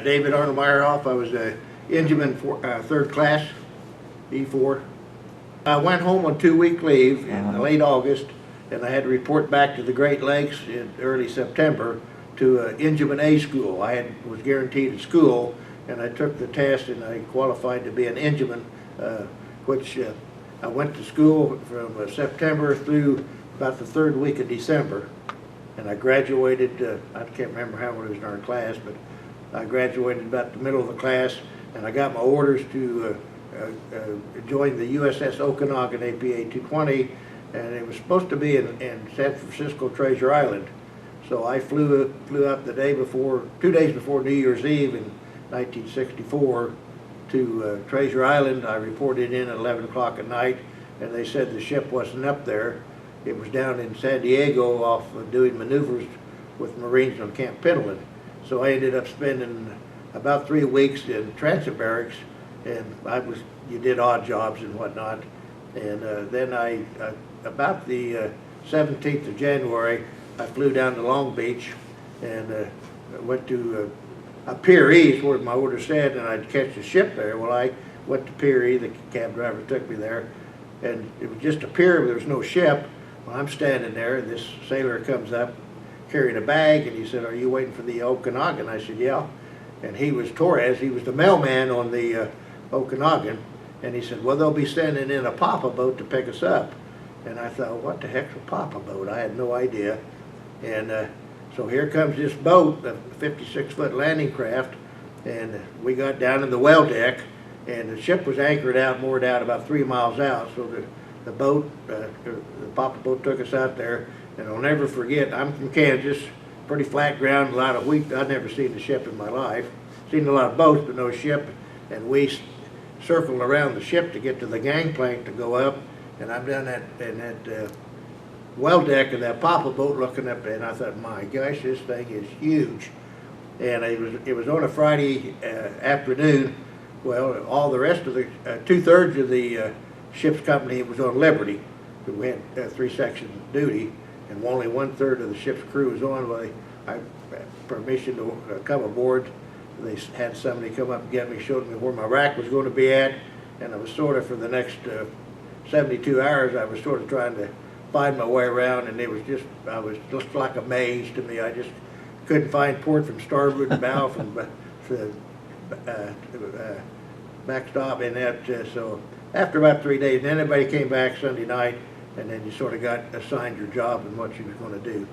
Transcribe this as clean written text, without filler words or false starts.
David Arnold Meierhoff. I was a Engineman for, third class, E4. I went home on 2-week leave in late August, and I had to report back to the Great Lakes in early September to Engineman A school. Was guaranteed a school, and I took the test and I qualified to be an Engineman, which I went to school from September through about the 3rd week of December. And I graduated, I can't remember how many was in our class, but I graduated about the middle of the class, and I got my orders to join the USS Okanogan APA 220, and it was supposed to be in San Francisco Treasure Island. So I flew out the day before, 2 days before New Year's Eve in 1964 to Treasure Island. I reported in at 11 o'clock at night, and they said the ship wasn't up there. It was down in San Diego off doing maneuvers with Marines on Camp Pendleton. So I ended up spending about 3 weeks in transit barracks, and you did odd jobs and whatnot. And then about the 17th of January, I flew down to Long Beach and went to a Pier E, is where my order said, and I'd catch the ship there. Well, I went to Pier E, the cab driver took me there, and it was just a pier, there was no ship. Well, I'm standing there, and this sailor comes up carrying a bag, and he said, "Are you waiting for the Okanogan?" I said, "Yeah." And he was Torres, he was the mailman on the Okanogan, and he said, "Well, they'll be sending in a papa boat to pick us up." And I thought, what the heck's a papa boat? I had no idea. And so here comes this boat, a 56-foot landing craft, and we got down in the well deck, and the ship was anchored out, moored out about 3 miles out. So the boat, the papa boat took us out there, and I'll never forget, I'm from Kansas, pretty flat ground, a lot of wheat. I'd never seen a ship in my life. Seen a lot of boats, but no ship. And we circled around the ship to get to the gangplank to go up, and I'm down in that well deck of that papa boat looking up, and I thought, my gosh, this thing is huge. And it was on a Friday afternoon. Well, all the rest of the 2/3 of the ship's company was on Liberty. We had 3-section duty, and only 1/3 of the ship's crew was on. Well, I had permission to come aboard. They had somebody come up and get me, showed me where my rack was going to be at, and I was sort of, for the next 72 hours, I was sort of trying to find my way around, and I was just like a maze to me. I just couldn't find port from starboard and bow from backstop and that. So after about 3 days, then everybody came back Sunday night, and then you sort of got assigned your job and what you was going to do.